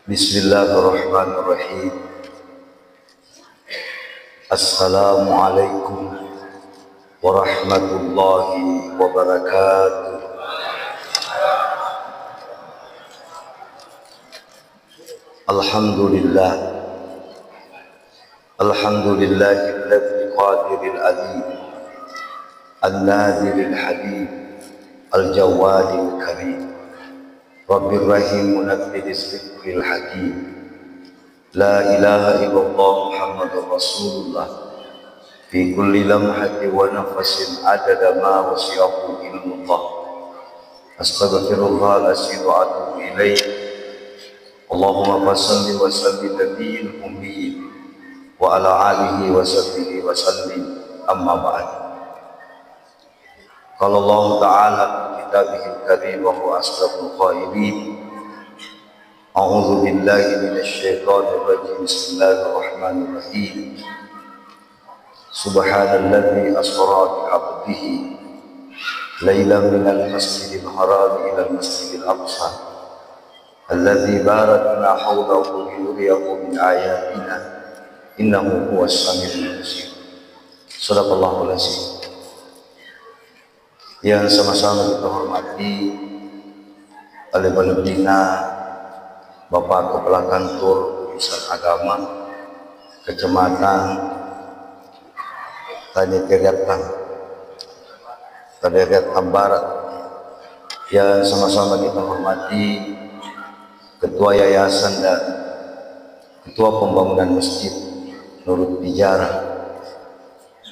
Bismillahirrahmanirrahim. Assalamualaikum warahmatullahi wabarakatuh. Alhamdulillah. Alhamdulillahilladzi qadiril alim, an-nadiril halim, al-jawadil karim, Rabbir rahim munabbidis fikril hakim. La ilaha illallah Muhammadur Rasulullah fi kulli lamhati wa nafasin adada ma wasi'ahu ilmullah. Astaghfirullah al-azim wa atubu ilaih. Allahumma salli wa sallim nabiyil ummi wa ala alihi wa sahbihi wa sallim. Amma ba'd. Qala Allah Ta'ala fi kitabihil karim wa huwa asdaqul qailin. A'udzu billahi minasy syaithanir rajim. Bismillahirrahmanirrahim. Subhanalladzi asra bi 'abdihi lailan minal masjidil haram ila al-masjidil aqsa alladzi barakna hawlahu linuriyahu min ayatina innahu huwas samiul basir. Shadaqallahul azim. Yang sama-sama kita hormati oleh Pembina Bapak Kepala Kantor Urusan Agama Kecamatan Tanegeriat Barat, yang sama-sama kita hormati Ketua Yayasan dan Ketua Pembangunan Masjid Nurul Tijarah,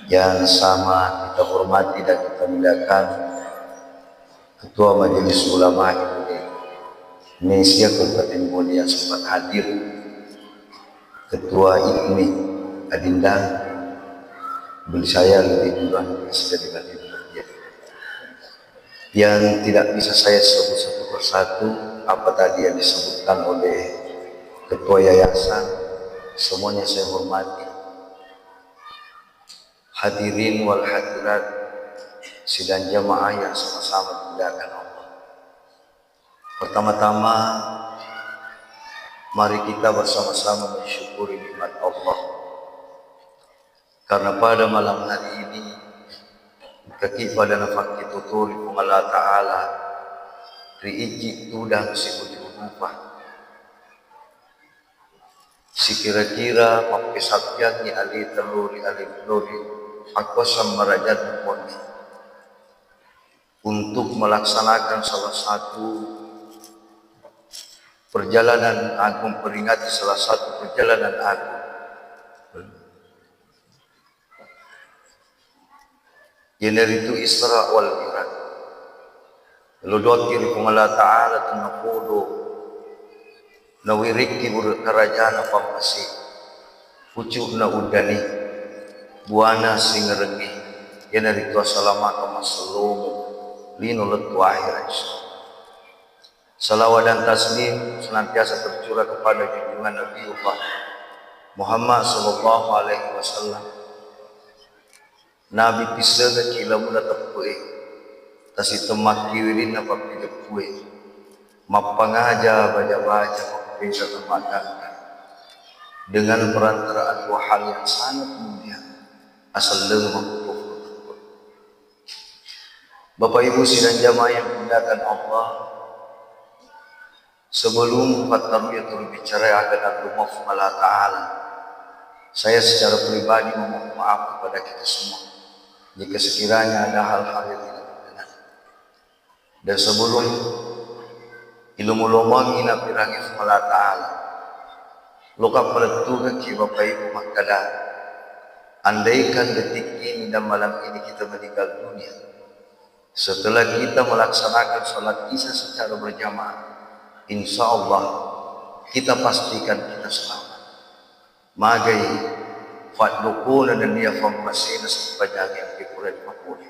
yang sama kita hormati dan kita muliakan Ketua Majelis Ulama Indonesia Kabupaten Bone yang sempat hadir, Ketua IPMI Adinda, beli saya lebih duluan sudah dibagi yang tidak bisa saya sebut satu persatu apa tadi yang disebutkan oleh Ketua Yayasan. Semuanya saya hormati. Hadirin wal hadirat sidang jamaah yang sama-sama dimuliakan Allah. Pertama-tama mari kita bersama-sama mensyukuri nikmat Allah, karena pada malam hari ini kaki pada nafak kita turi Allah Ta'ala riiji tudang si ujurupah si kira-kira mapkisapyani ali teluri aku samarajat pun untuk melaksanakan salah satu perjalanan agung, peringati salah satu perjalanan agung, yaitu Isra wal Mi'raj. Ludot kiri Allah Ta'ala tunakudu nawiriki kerajaan pamasi pucuk na udani buana singerengi yaitu assalamualaikum masalumu linulut akhirat. Salawat dan taslim senantiasa tercurah kepada junjungan Nabi Muhammad sallallahu alaihi wasallam. Nabi pisaga kila mula tepue tasi temak kiwirin apa pidepue mapangaja baca-baca mapinsa temakan dengan perantaraan dua hal yang sangat mulia asal lemah. Bapak Ibu sidang jamaah yang dimuliakan Allah, sebelum Fatarwiyatul bicara akan rumah Allah Ta'ala, saya secara pribadi memohon maaf kepada kita semua jika sekiranya ada hal-hal yang tidak berkenan. Dan sebelum ilmu lomangi napirangi Allah Ta'ala, luka peletuga ki Bapak Ibu makada, andaikan detik ini dan malam ini kita meninggal dunia, setelah kita melaksanakan sholat isya secara berjamaah, insya Allah kita pastikan kita selamat. Magai fadlukuna dan dia famasina sepanjang yang dikurai makhluk.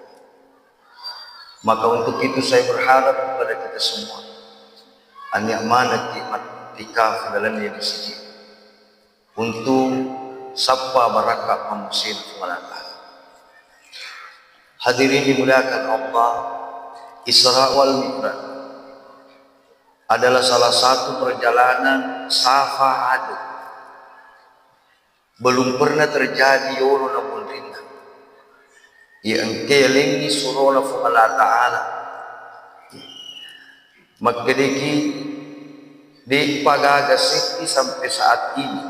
Maka untuk itu saya berharap kepada kita semua, an-ni'manat tikaf dalam yang disini untuk sapa barakat pamusin malaka. Hadirin dimuliakan Allah, Isra wal Mi'raj adalah salah satu perjalanan safa aduk. Belum pernah terjadi yolo namun rinna. Yang kelingi surola fu Allah Ta'ala. Magdedeki di pagagas sampai saat ini.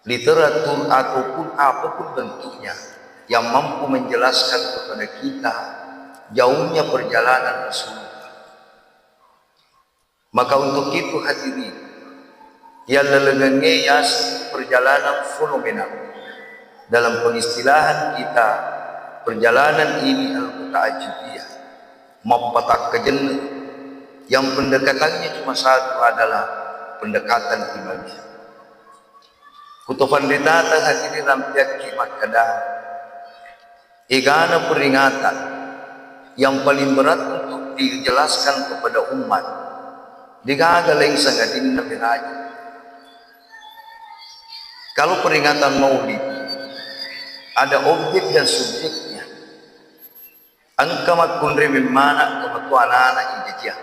Literatur ataupun apapun bentuknya yang mampu menjelaskan kepada kita jauhnya perjalanan Rasulullah. Maka untuk itu hadirin, yang lelengenge yas perjalanan fenomenal. Dalam pengistilahan kita, perjalanan ini al-muta'ajibiyah, mapatak kejenuh, yang pendekatannya cuma satu adalah pendekatan imaniah. Kutufan ditata hadirin rampiak kimat kadang igana peringatan yang paling berat untuk dijelaskan kepada umat digagaling sangadin na biraja. Kalau peringatan maulid ada objek dan subjeknya, angka makundri mana kematu anak-anak injijah.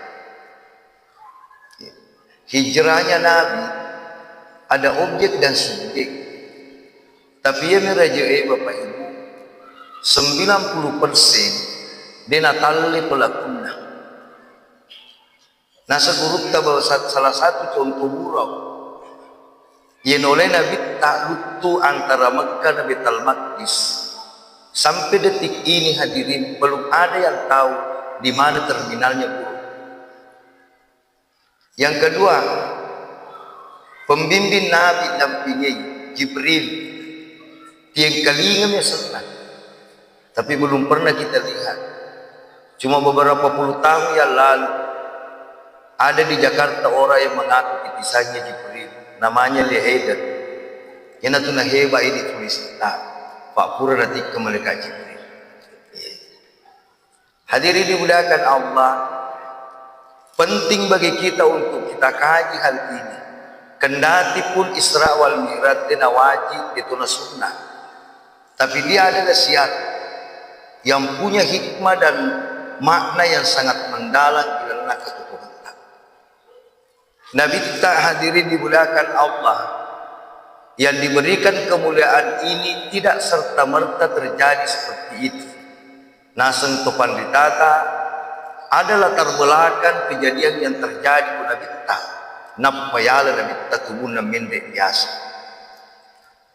Hijrahnya Nabi ada objek dan subjek, tapi ya merajae Bapak Ibu 90% dia natali pelakunya. Nasa guru kita bahwa salah satu contoh buruk yang oleh Nabi tak lutu antara Mekah dan Baitul Maqdis sampai detik ini hadirin belum ada yang tahu di mana terminalnya buruk. Yang kedua, pembimbing Nabi dampingi Jibril yang kalingnya senang, tapi belum pernah kita lihat. Cuma beberapa puluh tahun yang lalu ada di Jakarta orang yang mengaku titisannya Jibril, namanya Leheder. Yang itu hebat ini tulis Pak Pura nanti ke malaikat Jibril. Hadirin dimuliakan Allah, penting bagi kita untuk kita kaji hal ini. Kendati pun Isra wal Mi'raj dina wajib itu sunnah, tapi dia adalah syiar yang punya hikmah dan makna yang sangat mendalam di dalam ketuhanan. Nabi kita hadirin dimuliakan Allah, yang diberikan kemuliaan ini tidak serta-merta terjadi seperti itu. Naseng topan ditata adalah latar belakang kejadian yang terjadi pada Nabi kita. Napayala Nabi kita tubuhnya mendek biasa.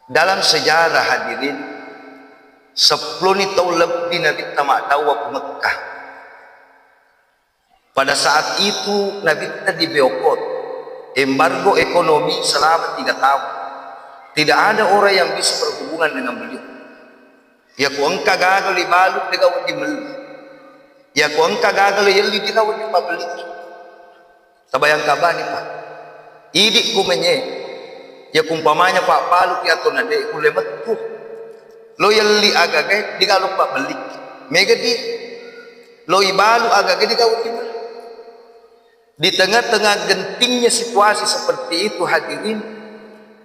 Dalam sejarah hadirin 10 tahun lebih Nabi kita makdawa ke Mekah. Pada saat itu Nabi kita di Beokot, embargo ekonomi selama 3 tahun. Tidak ada orang yang bisa berhubungan dengan beliau. Ya ku engka gagal di balut dengan di meli. Ya ku engka gagal yeli dengan di pabeli. Tabayang kabani Pak. Idik ku menye. Ya kumpamanya Pak balut ya to nade ku lemet ku. Lo yeli agage di galu Pak beli. Mega di lo ibalu agage di galu di meli. Di tengah-tengah gentingnya situasi seperti itu hadirin,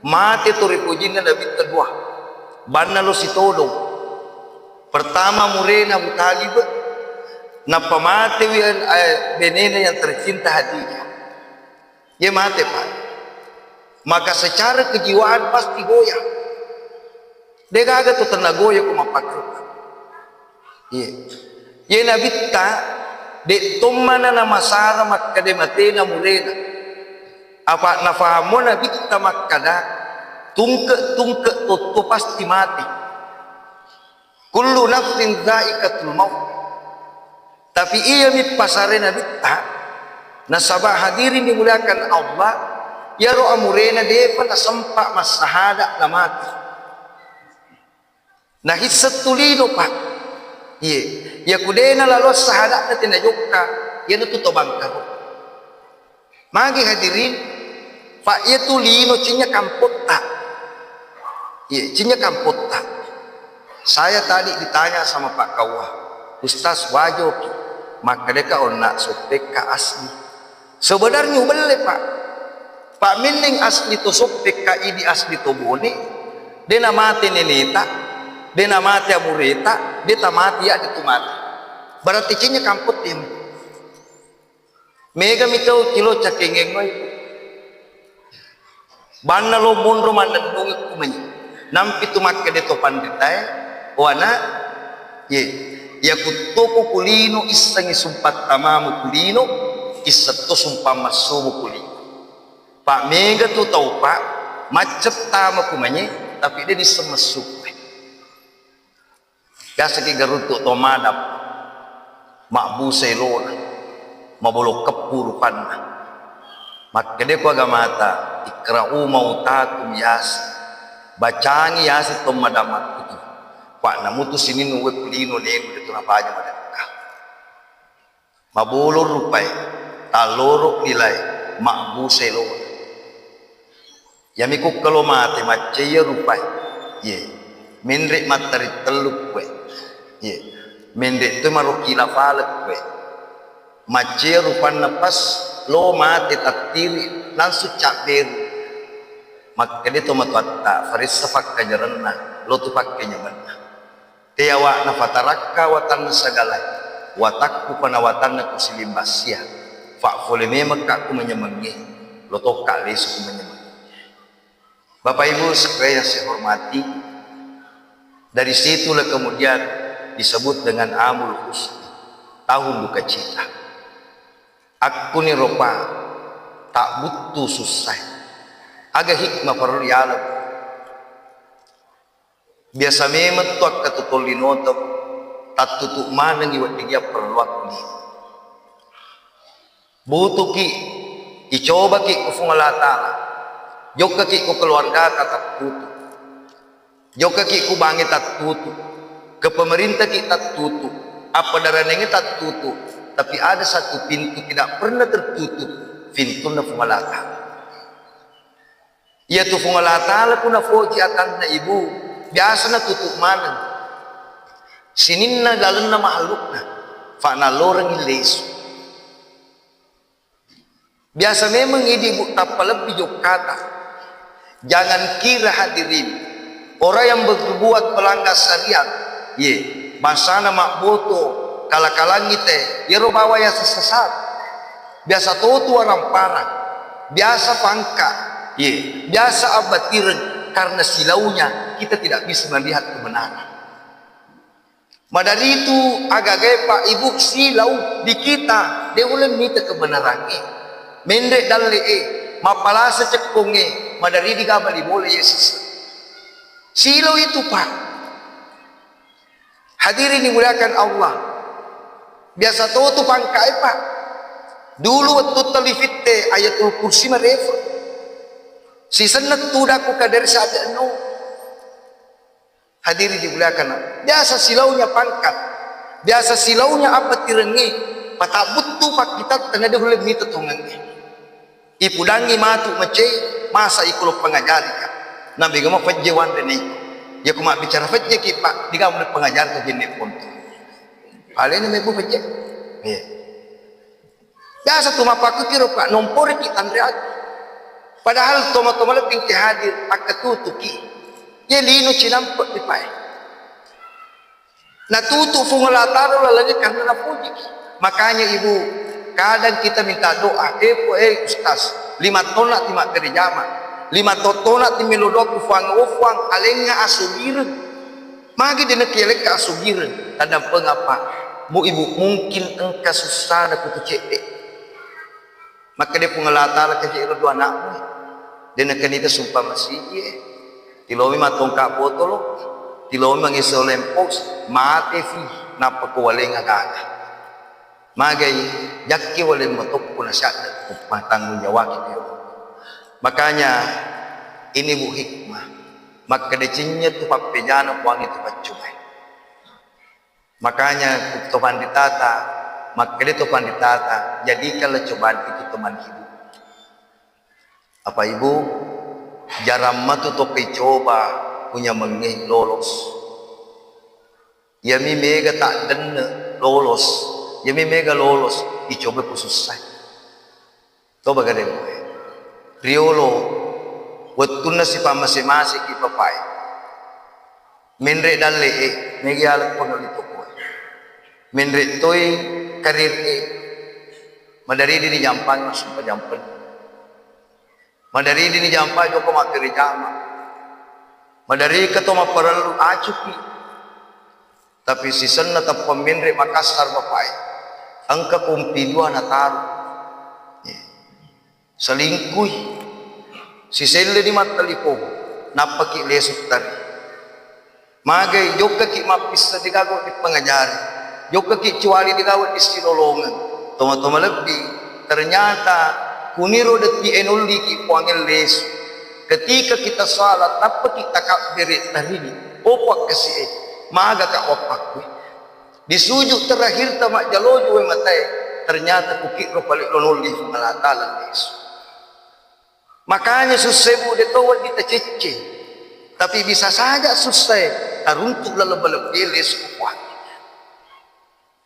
mati turipujinnya Nabi kedua. Banna lo si todong. Pertama murena Abu Talib, napa mati benena yang tercinta Khadijah. Dia mati Pak. Maka secara kejiwaan pasti goyah. Dia gagal tuh tenaga goyah kumapakru. Iya. Ye Nabi ta de tumana na masara makkade matena murena. Apa nafahamu Nabi ta makkada tungke tu pasti mati. Kullu nafsin dha'iqatul maut. Tapi ia mit pasare Nabi ta nasabah hadirin dimuliakan Allah ya ro'a murena depa na sempak masahada na mati. Nah hisatulino Pak. Iya, ya kudena lalu sahada na tinayukka ya natutobang ka. Magi hadirin Pak ya tulino cinya kampot ta. Iya, cinya kampot ta. Saya tadi ditanya sama Pak Kawah, Ustaz wajo maka deka nak sopek ka asli. Sebenarnya boleh Pak. Pak mining asli to sopek ka idi asli to bone. Dia namati neneta, dia namati amureta, dia tamati ya dia mati. Berarti cinya kamput dia. Mega mitau kilo cakengeng noi. Banna lo munro mandan nungi kumanya. Nampi tu makke de to panditai. Wana ye ya kutopo kulino isangi sumpat tamamu kulino isato sumpama sumu kulino. Pak mega tu tahu pak macet tama kumanya tapi dia disemesuk. Gasa ki garutuk to madap mak busai lona mabolo kepuru panna. Maka dia ku agamata ikra'u mautakum yasi bacangi yasi to madamat itu pak namutu sini nuwe kulino nego itu napaja madaka mabolo rupai taloro nilai makbuse lo yamiku kalau mate macaya rupai ye menrek matari teluk kwe ye menrek tu marukila falak kwe macaya rupan napas lo mate tatiri langsung caber maka dia tu matuatta faris safak kajaranna lo tu pakkenya manna teawa na fatarakka watan sagala watakku panawatan ku silimbasia fa fole memeka ku menyemangi lo to kali ku menyemangi. Bapak Ibu sekalian saya hormati, dari situlah kemudian disebut dengan amul husni, tahun duka cita. Aku ni rupa tak butuh susah, agak hikmah perlu dialam. Biasa memang tu aku tutul linoto, tak tutup mana ni waktu dia perlu aku ni. Butuh ki, dicoba ki kufung Allah Taala, jokka ki ku keluarga tak tutup, jokka ki ku bangi tak tutup, ke pemerintah ki tak tutup, apa darah nengi tak tutup. Tapi ada satu pintu tidak pernah tertutup, pintu na Allah Ta'ala. Ia tu Allah Ta'ala pun foji akan na ibu, biasa na tutup mana. Sinin na dalam na makhluk na, fa na lorang ileso. Biasa memang ini ibu tak lebih jok kata. Jangan kira hadirin, orang yang berbuat pelanggar syariat, ye, masana makboto, kalakalang ite yero bawa ya sesat biasa tutu orang parah biasa pangka ye biasa abatiran karena silaunya kita tidak bisa melihat kebenaran. Madari itu agak pak ibu silau di kita dia boleh minta kebenaran mendek dalle mapala secekongnya madari digabali boleh Yesus silau itu pak. Hadirin dimuliakan Allah. Biasa tu pangkai pak. Dulu waktu telifite ayatul kursi mereka. Si senat tu dah ku kadar saja no. Hadirin dimuliakan. Biasa silaunya pangkat. Biasa silaunya apa tirengi. Patak butuh pak kita tengah dia boleh minta tungannya. Ipudangi matu macai masa ikulo pengajari kan. Nabi gama fajjewan deni. Ya ku mak bicara fajje ki pak. Diga mulai pengajar tu jenis pun. Alih ni mebu pecah. Ya. Biasa tu mapa aku kira pak nombor kita andreat. Padahal toma-toma lebih hadir ak tutuki. Ye lino cinampak di pai. Na tutu fungala taruh lagi karena na puji. Makanya ibu kadang kita minta doa ustaz 5 ton nak timak kerjama 5 ton nak timilodoku fuang alenga asugiran. Magi dina kielek ka asugiran tanda pengapa bu ibu mungkin engkau susah nak kutu cek maka dia pengelata lah kecil dua anakmu dia nak kena sumpah masih tilomi matong kak botol tilomi mengisau lempos mate fi napa kuwaleng agak magai jakki wale matok pun asyad upah tanggung jawab itu makanya ini bu hikmah maka decinya tu papejana puang itu pacumai. Makanya topan ditata, maka dia topan ditata. Jadikanlah cobaan itu teman hidup. Apa ibu? Jaram matu topi coba punya mengih lolos. Ya mi mega tak denne lolos. Ya mi mega lolos dicoba khusus saya. Toba gade mo. Riolo, watuna si pamase-mase ki papai. Menre dalle mega alat pengalito. Menretoi karir Madari di jampan masuk ke jampan. Madari di jampan joko makiri jama. Madari ketoma perlu acuki. Tapi season na tap pemindre Makassar bapai. Angka kumpi dua na taruh. Selingkuh. Season di mata lipo. Napaki lesuk tadi. Magai joka ki mapis na digago di pengajari. Joka ki cuali digago di sinolongan. Toma-toma lebih ternyata kuniro deti enuli ki puangel lesu. Ketika kita salat apa kita kabiri tarini opak kesi maga ka opak we di sujud terakhir tamak jalojo we matai ternyata kukiro balik lonuli malatalan lesu. Makanya susah de tawat kita cece tapi bisa saja susah taruntuk lalebal lesu kuat.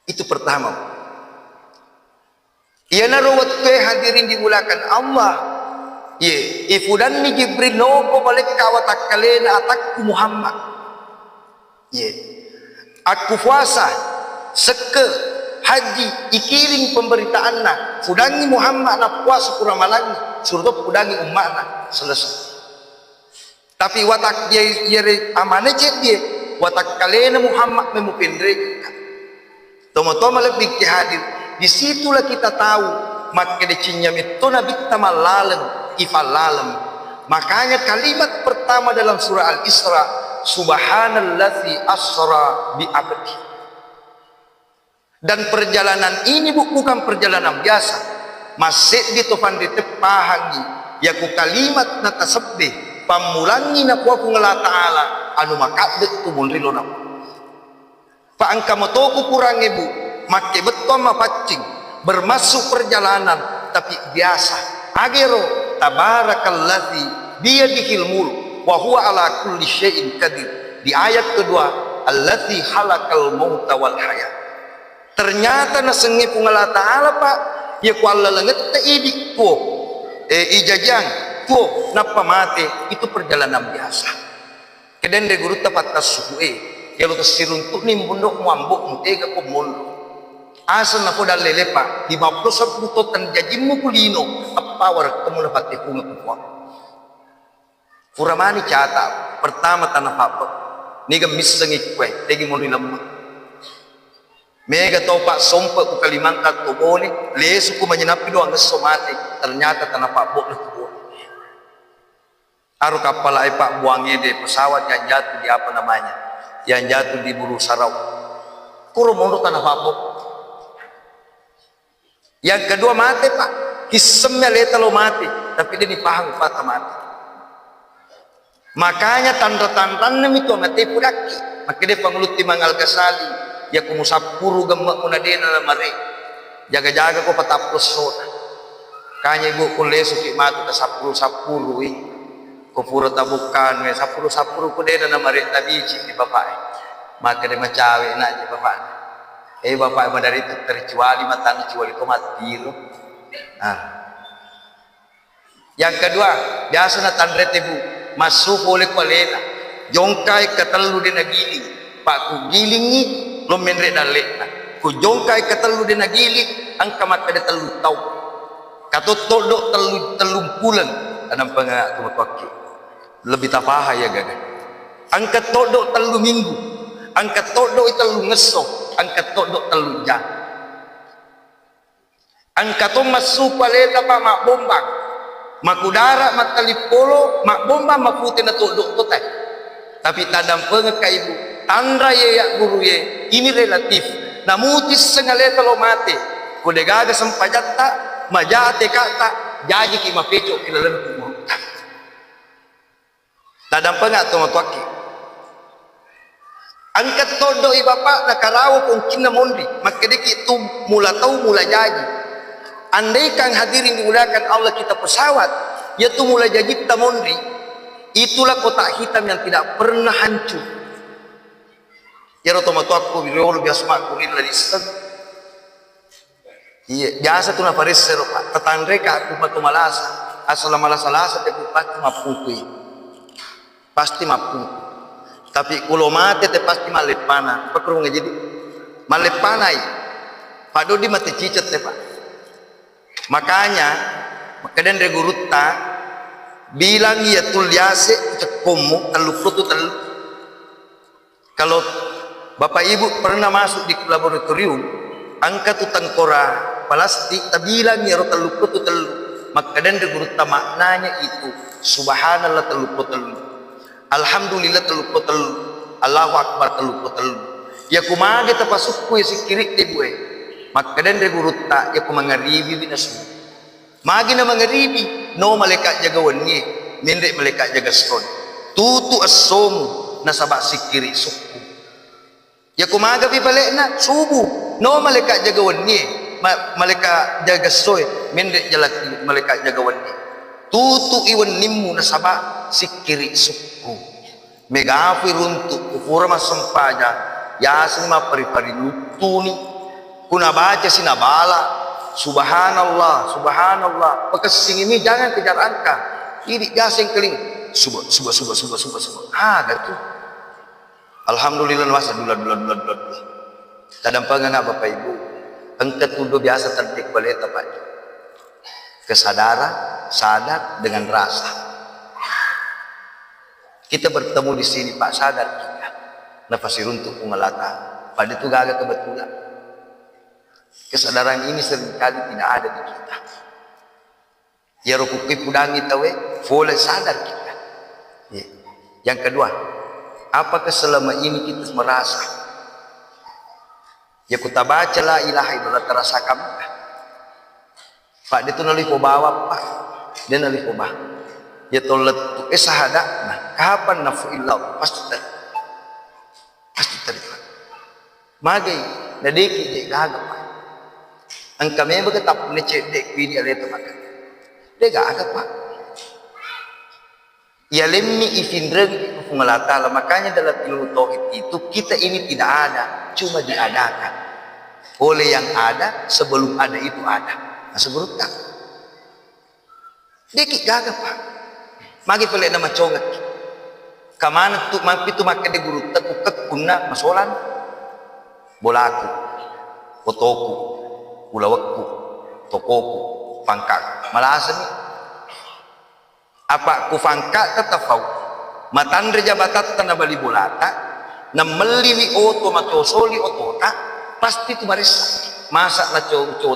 Itu pertama. Ia narawat ke hadirin dimulakan Allah. Ye, ifudan ni Jibril no ko balik kawatak kalena atakku Muhammad. Ye, aku puasa seke haji ikiring pemberitaan na fudangi Muhammad na puasa kuramalangi surga fudangi umat na selesai. Tapi watak dia amane dia watak kalena Muhammad memupindre. Toma-toma lebih ke hadir. Disitulah kita tahu maka decinya itu nabi tamalalem ifalalem. Makanya kalimat pertama dalam surah Al-Isra subhanallazi asra bi abdi. Dan perjalanan ini bukan perjalanan biasa. Masih di topan di tepahangi yaku kalimat na tasbih pamulangi na kuwa ngala taala anu makabdet tumulrilo na. Paangka motoku kurang ibu makke beton mapaccing bermasuk perjalanan tapi biasa agero tabarakallazi biyadihil mulk wa huwa ala kulli syai'in qadir. Di ayat kedua allazi halakal mauta wal hayat. Ternyata na sengi pungala taala pak ya ku Allah lenget te idik po ijajang po napa mate itu perjalanan biasa. Keden de guru tepat kasuhe ya lu kesiruntuk nim bundok muambuk mutega ko mulu. Asal na po dalele pa di maplo sa puto tan jajimmu kulino apawar kamu na pati kunga kuwa. Furamani cata pertama tanah papa niga misengi kue tegi mo lamma. Mega topa sompa ku Kalimantan to bone lesu ku menyenapi doang ngesomati ternyata tanah papa na tubo. Aru kapal ai pak buangnya de pesawat yang jatuh di apa namanya? Yang jatuh di Buru Sarau. Kuro mondo tanah papa. Yang kedua mati pak, kisemnya leta lo mati, tapi dia dipaham patah mati. Makanya tanda-tanda itu mati pudaki, maka dia pengeluti mangal Ghazali, ya kumusapuru gemak munadena na mare, jaga-jaga ko pataplos soda. Kanya ibu kulesu ki matu ta sapuru ko pura tabukan me sapuru ko dena na mare tabici di bapak. Maka dia macawe na di bapak. Bapak dari itu tercuali matang cuali itu mati loh. Yang kedua biasa na tandret ibu masuk oleh kolena jongkai ketelu di nagili pak ku gilingi lo menre dalek ku jongkai ketelu di nagili angka mata de telu tau katut todok telu pulen anam panga tumakki lebih tapaha ya gaga angkat todok telu minggu angkat todok telu ngesok angkat todok telu jam angkat masuk paleta pa mak bombang makudara makalipolo mak bomba maputin na todok to teh tapi tadam penget ka ibu tandra ya guru ye ini relatif namutis sengaleta lo mate kudegaga sampajatta majate kata jaji ki mapeco kilalan ku tadam pengat to matwaki angkat todo bapak nakarawo kung kinamondi makadiki itu mula tahu mula jadi andai kang hadirin digunakan Allah kita pesawat yaitu mula jadi tamondi itulah kotak hitam yang tidak pernah hancur ya rotomato aku biolo biasa makunin lagi iya biasa tu na parisero pak tetandre ka aku batu malasa asal malasa-lasa te pasti mapungkui pasti mapungkui. Tapi kalau mati te pasti malepana. Apa kurang jadi malepana i. Pado di mati cicet te pak. Makanya makadang regurutta bilang ya tulyase cekomu telu tu telu. Kalau Bapak Ibu pernah masuk di laboratorium, angka tu tangkora plastik, tabilang ya telu tu telu. Makadang regurutta maknanya itu subhanallah telu telu. Alhamdulillah telu telu. Allahu akbar telu telu. Ya kumage tapasukku ya sikirik de gue. Makadang regurutta ya kumangaribi binasu. Magi na mangaribi no malaikat jagawannya, mendek malaikat jaga skon. Tutu asomu na sabak sikiri suku. Ya kumaga pi balik na subuh no malaikat jagawannya, malaikat jaga soy, mendek jalat malaikat jagawannya. Tutu iwan nimmu na sabak sikiri suku. Megafi runtuk ukura masampaja yasin ma pari-pari lutuni. Kuna baca sinabala subhanallah subhanallah pekesing ini jangan kejar angka ini gasing keling subah gitu. Alhamdulillah masa dula kadang pengenga Bapak Ibu engket tuduh biasa tertik balik tepat kesadaran sadar dengan rasa kita bertemu di sini Pak sadar kita nafasi runtuk pengelata pada itu gak kebetulan. Kesadaran ini seringkali tidak ada di kita. Ya rukuki pudangi tawe, boleh sadar kita. Ya. Yang kedua, apakah selama ini kita merasa? Ya kita baca la ilaha illallah terasa kamu. Pak dia tu nalih bawa Pak, dia nalih bah. Ya tolet tu sahada. Nah, kapan nafu illallah pasti terima. Magai, nadeki je gagap. Ang kami berketap necedek video itu makan. Dia gak ada Pak. Ya lemmi ifindreng pengelata. Makanya dalam ilmu tauhid itu kita ini tidak ada, cuma diadakan oleh yang ada sebelum ada itu ada. Nah sebelum tak. Dia gak ada Pak. Magi pelek nama congat. Kamana tu mampi tu makan di guru tekuk kuna masolan. Bolaku, fotoku. Ulawakku, tokoku, pangkak. Malasan ni. Apa ku pangkak tetapau. Matandre jabatat tanah bali bolata. Na melili oto matosoli otota. Pasti tu maris. Masa na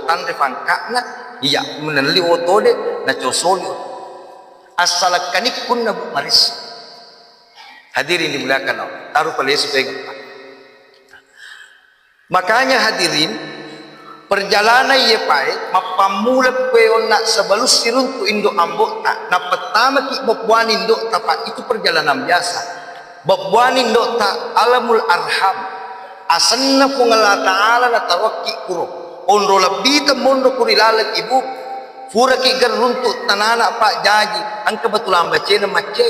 tandre pangkak na. Iya meneli oto de. Na cosoli oto. Asalak kanik pun na maris. Hadirin dimuliakan Allah. Taruh pada Yesus pegang. Makanya hadirin. Perjalanan ye pai mapamula peon nak sebelum sirun tu indo ambok tak na pertama ki bobwan indo tapak itu perjalanan biasa bobwan indo tak alamul arham asanna pungala taala na tawakki kuro onro lebih temondo kurilalet ibu fura ki geruntuk tanana pak jaji ang kebetulan baca na mace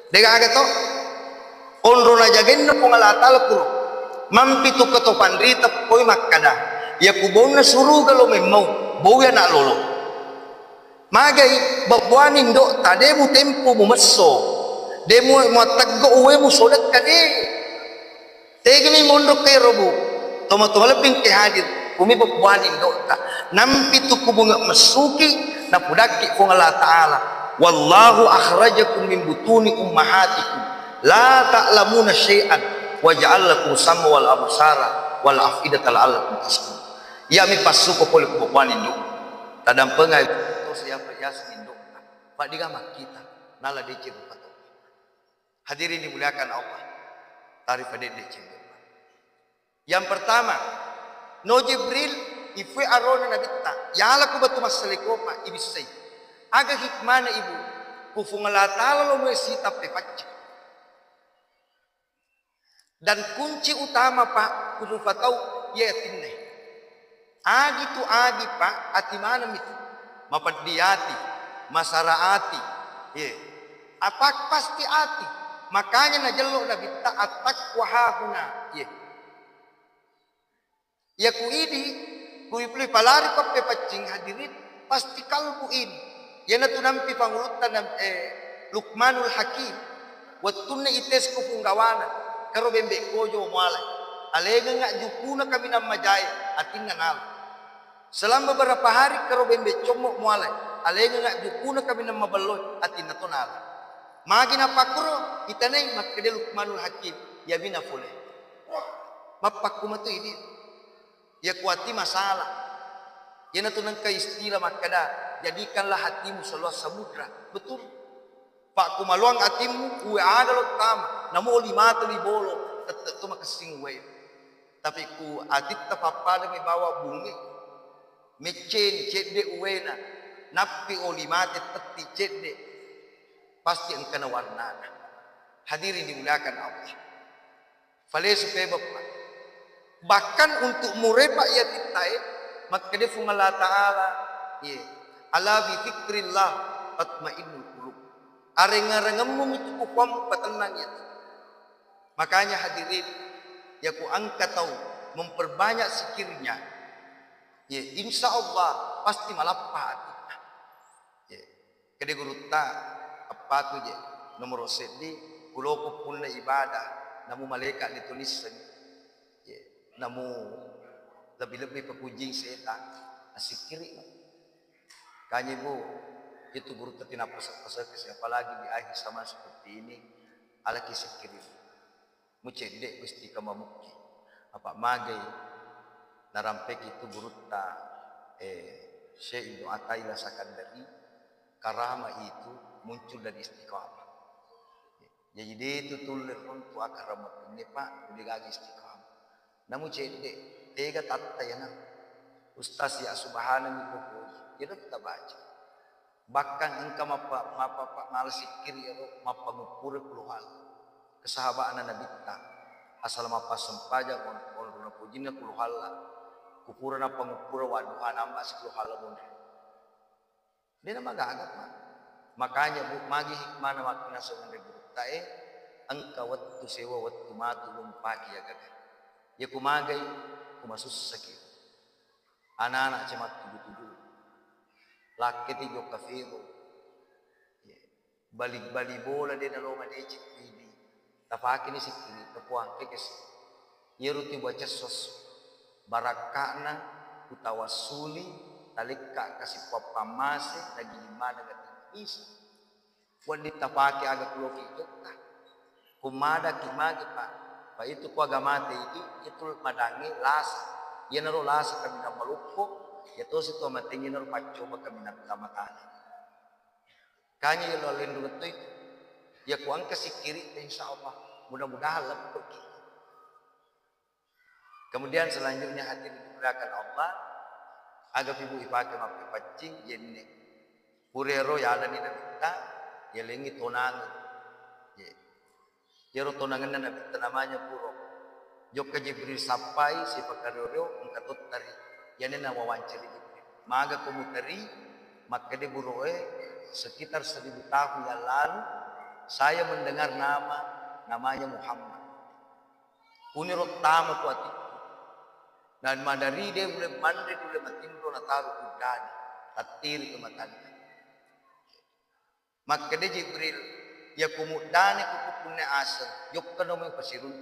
dega aga to onro na jagenna pungala taala kuro mampi tu ketopan rita poi makada ya kubona suruh kalau memang bau ya nak lolo magai babwanin do tademu tempo mu meso demo mo taggo uwe mu sodat kade tegmi mondok kay robo toma lebing ke hadir kumi babwanin do ta nampi tu kubunga mesuki na pudaki ko Allah taala wallahu akhrajakum min butuni ummahatikum la ta'lamuna syai'an wa ja'al lakum sam'a wal absara wal afidata la'allakum tashkurun. Ya mi pasuko pole kubuan induk. Tadam pengai to siapa yas induk. Pak digama kita nala dece pato. Hadirin dimuliakan Allah. Tarif ade dece. Yang pertama, no Jibril ife arona nabitta. Yala ku batu masaliko pa ibisay. Aga hikmana ibu. Kufungala tala lo mo sita pepacci. Dan kunci utama Pak kudu fatau yatinne. Agi tu agi Pak ati mana itu mapadiati masaraati ye apa pasti ati makanya na jello na bitta at-taqwa hahuna ye ya ku ini ku ipli palari pa pepacing hadirin pasti kalbu ini ya na tunampi pangulutan Luqmanul Hakim wattunna ites ko punggawana karo bembe kojo mualay alega nga jukuna kami na majay atin nanal Selama beberapa hari karo bembe comok mualai. Alenga ngak jukuna kami nama beloi atin na tonala. Magi na pakuro kita neng makede Luqmanul Hakim ya bina fule. Mapakku matu ini. Ya kuati masalah. Ya natunang ka istilah makada jadikanlah hatimu seluas samudra. Betul. Pak kumaluang hatimu uwe ada lo tama. Namo limata libolo tetep tu makasing we. Tapi ku atit tapapada mi bawa bungi. Mecen cedde uwena napi olimate tetti cedde pasti engkana warnana. Hadirin dimuliakan Allah. Falesu bapak. Bahkan untuk murepa ya titai maka dia Allah Ta'ala ya ala bi fikrillah tatmainnul qulub. Arenga-rengamu itu kupam patenang itu. Makanya hadirin ya ku angkat tahu memperbanyak zikirnya. Ya, insya Allah pasti malapah hatinya. Ya, kede guruta apa tu je nomor sedih pulau pun ibadah, namu malaikat dituliskan. Ya, namu lebih-lebih pepujing setan asik kiri. Kanya bu itu guru tetina pasal siapa lagi di akhir sama seperti ini ala kisah kiri. Mucedek mesti kamamuki apa magai. Narampek itu gurutta Syekh Ibnu Athaillah Sakandari karama itu muncul dari istiqamah. Jadi dia itu tulir untuk akaramat ini pak udah gak istiqamah. Namun cedek tega tatta ya nak Ustaz ya subhanallah pokoknya kita kita baca. Bahkan engkau mapa malas sikir ya mapa ngupur puluhan kesahabaan Nabi ta asal mapa sempaja on pujinnya puluhan kupura na pangupura waduhan amba si puluhan mun. Dia nama gagap mah. Makanya bu magi hikmah na makna sa ngere tae angka wattu sewa wattu matu lumpaki ya gagap. Ya kumagay kumasus sakit. Anak-anak cemat tujuh-tujuh. Laki tiga kafiro. Balik-balik bola dia naloma decik ini. Tapaki ni sikini tapuang kekes. Ia ruti baca sos. Barakana utawasuli talika kasih papamase lagi mana gati isa. Wanita pakai agak kuloki itu tak. Kumada kimagi pak. Pak itu ku agamate itu madangi lasa. Ia naro lasa kami na malupo. Ya to situ amatingi naro pacoba kami na tamatani. Kanya yang lalu itu ya ku angka sikiri insyaallah mudah-mudahan lepek. Kemudian selanjutnya hati dimuliakan Allah agak ibu ipakai mapi pacing jenne purero ya ala ni nabita ya lengi tonang ya ro tonangan na nabita namanya puro jok Jibril sampai si pakarero engkatut tari yani na wawancari Jibril maga kumutari maka de buroe sekitar 1000 tahun yang lalu saya mendengar namanya Muhammad unirot tamu kuati dan madari dia boleh mandi boleh matindo na taruh kudani tatir ke matanya maka dia Jibril ya kumudani kukupunne asal yok kanomo pasirun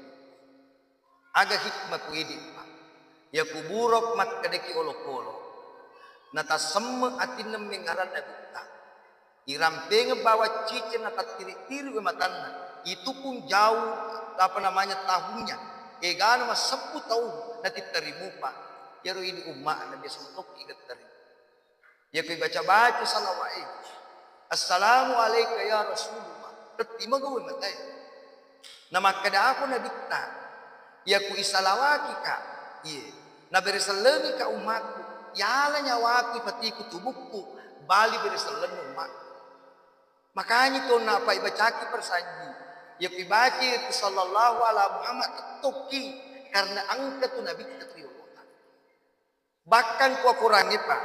aga hikmah ku idi ya kuburok maka dia ki olokolo nata semme atin mengaran abita irampenge bawa cicen nata tiri-tiri ke matanya itu pun jauh apa namanya tahunnya egana mas 10 tahun nanti terimu pak ya ro ini ummah nabi sallallahu ikat tari ya kui baca salawat assalamu alayka ya rasulullah tetima gawe matai nama kada aku nabi ta ya ku isalawati ka iya nabi sallallahu ka umatku ya la nyawaku patiku tubuhku bali beri sallallahu umat makanya to na pa ibacaki persanji ya kui baca itu sallallahu ala Muhammad toki karena angka tu Nabi kita terima. Bahkan ku Quran pak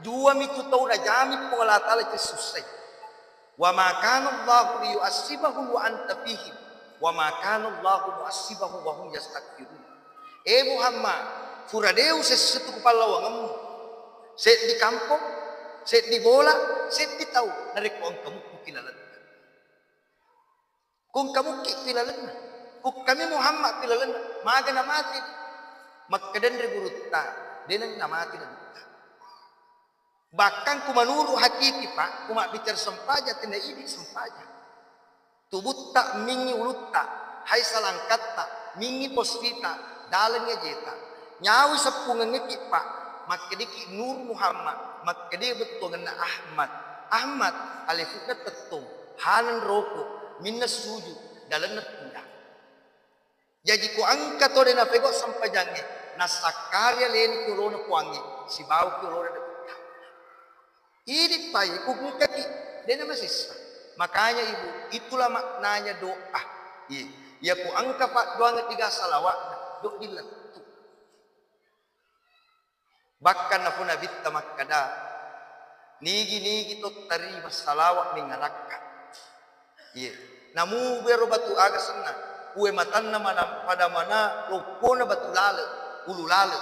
2 mitu tahu dah jamin ku Allah Taala selesai. Wa ma kana Allah liyu'assibahum wa anta fihim wa ma kana Allah mu'assibahum wa hum yastaghfirun. Muhammad, furadeu sesuatu kepala wangamu. Set di kampung, set di bola, set di tahu dari kau kamu kilalan. Kung kamu kilalan. Kami Muhammad kilalan maga na mati. Magkadan re gurutta, denang na mati na gurutta. Bahkan ku menuru hakiki Pak, ku mak bicara sempaja tindak ini sempaja. Tubut tak mingi ulut tak, hai salangkat tak, mingi posita, dalamnya jeta. Nyawi sepungan ngekik Pak, makkediki Nur Muhammad, makkediki betul ngena Ahmad. Ahmad alifutna tetung, hanan rokok, minna sujud, dalamnya tidak. Jadi ku angkat ode na pegok sampai jange, nasakarya len corona puangi, si bau corona de. Ini pai ku ngekaki, dia masih sah. Makanya ibu, itulah maknanya doa. Iya, ya ku angkat Pak doa ngetiga salawat, doa diletup. Bahkan aku nabi tamakada, nigi tot tarima salawat mengalakkan. Iya, namu beru batu aga senang. Kue matan nama pada mana lopona batu lale, ulu lale.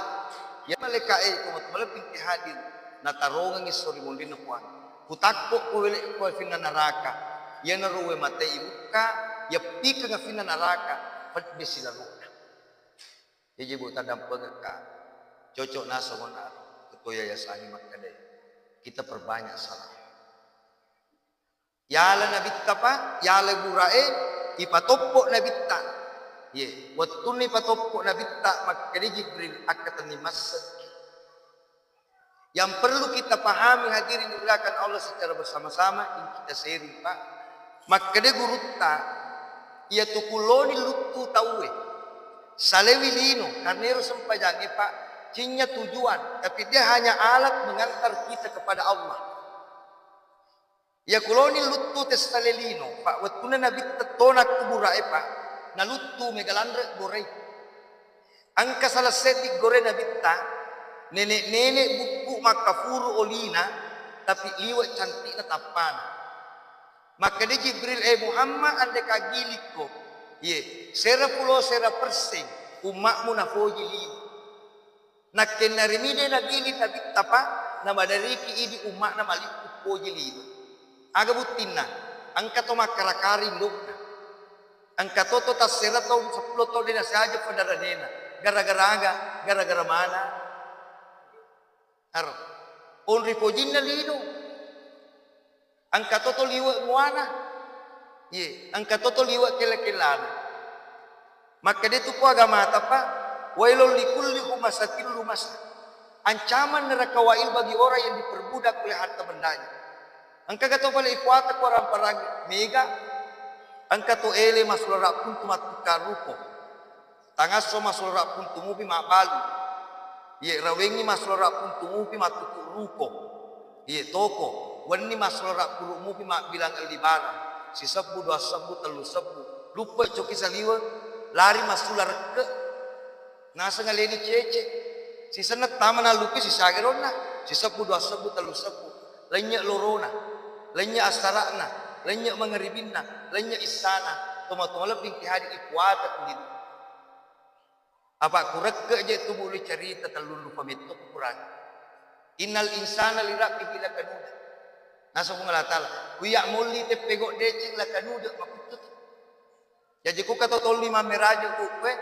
Ya maleka kumat maleping hadir. Natarongan isori mundin kuan. Kutakko ko wele ko fina naraka. Ya naruwe mate ibuka, ya pika nga fina naraka, pat besila ruka. Ya jibu tadam pegaka. Cocok nasa monar. Ketoya ya sahi makade. Kita perbanyak salah. Yala nabitta pa, yala burae, ipatoppo nabitta. Ye, wattun ipatoppo nabitta makade Jibril akatan ni masad. Yang perlu kita pahami hadirin dimuliakan Allah secara bersama-sama ini kita sharing Pak. Makade gurutta ia tukuloni luttu taue. Salewi lino karnero sempajange Pak. Cinya tujuan tapi dia hanya alat mengantar kita kepada Allah. Ya kuloni luttu tes salelino Pak. Wattuna nabi tetonak kuburae Pak. Na luttu megalandre gorei. Angka salah setik gore nabitta. Nenek-nenek buku makafuru olina tapi liwat cantik na tapan. Maka dia Jibril Muhammad ande kagiliko. Ye, sera pulo sera persing umakmu na foji lino. Nak kenarimide na gili tapi tapa na madariki idi umak na maliku foji lino. Aga butina angka to makarakari ndokna. Angka to tas sera to 10 to dina saja pada nena. Gara-gara mana? On ripojin na lino. Angka toto liwa muana. Ye, angka toto liwa kela-kelana. Maka dia tu ku agama apa? Wailul likulli humasatil lumasa. Ancaman neraka wail bagi orang yang diperbudak oleh harta bendanya. Angka kato pala ipuata ko orang parang mega. Angka to ele masulora pun tumatuka ruko. Tangaso masulora pun tumupi mabalu. Ye rawengi maslora pun tumupi matutu ruko. Ye toko. Wani maslora pun mupi mak bilang aldibara. Si sebu dua sebu telu sebu. Lupa coki saliwa. Lari masular ke. Nasa ngaleni cece. Si senet tamana lupi si sagerona. Si sebu dua sebu telu sebu. Lenya lorona. Lenya astarana. Lenya mengeribinna. Lenya istana. Toma-toma lebih kihadi ikuata kulit. Apa kurek ke je tu boleh cerita terlalu pamitu kurang. Innal insana lirabbihi lakanuda. Nasa kung ngalatal, kuya muli te pegok decing lakanuda makutut. Jadi ku kata toli mameraja ku kwe,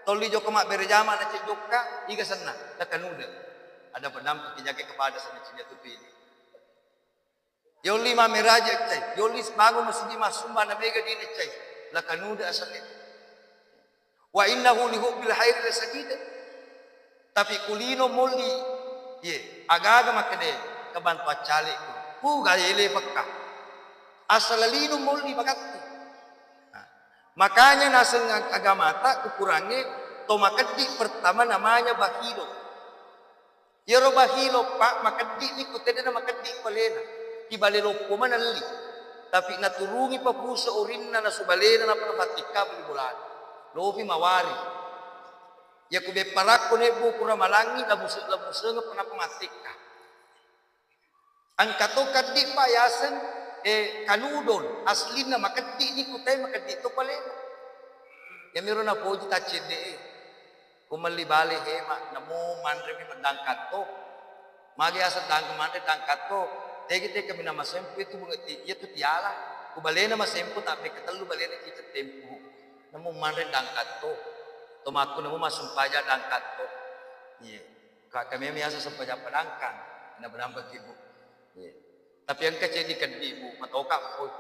toli joko mak berjama na cejokka, iga sana lakanuda. Ada pendamping kijake kepada sana cinya tu pilih. Yoli mameraja cai, yoli bangun masjid masumba na mega dine cai, lakanuda asane. Wa innahu li hubbil khair lasadid. Tapi kulino molli ye agaga makade kabantu acale ku gayele pakka asalalino molli bagatti. Makanya naseng agama ta ukurange to makadi pertama namanya bahilo. Yero bahilo Pak makadi ni kutede na makadi palena kibalelo ko manalli. Tapi naturungi pa puso urinna na subalena na panafatika bali bulan. Lobi mawari. Ya kube parak ko nebo kura malangi labuseng pernah pematika. Ang katokad di payasan kanudon aslin na makati ni kutay makati to pala. Ya meron na po ta chede. Kumalibali hema namo manre mi madangkat to. Magi asa dang mandre dangkat to. Tegi kami na masempo itu bungati ya tu tiala. Kubalena masempo tapi katalu balena kita tempo. Namo manre dangkat to. Tomaku namo masumpaja dangkat to. Iya. Kami biasa sampaja padangkan. ina bernampak ibu. Ya. Tapi yang kecedikan ibu, matokak po,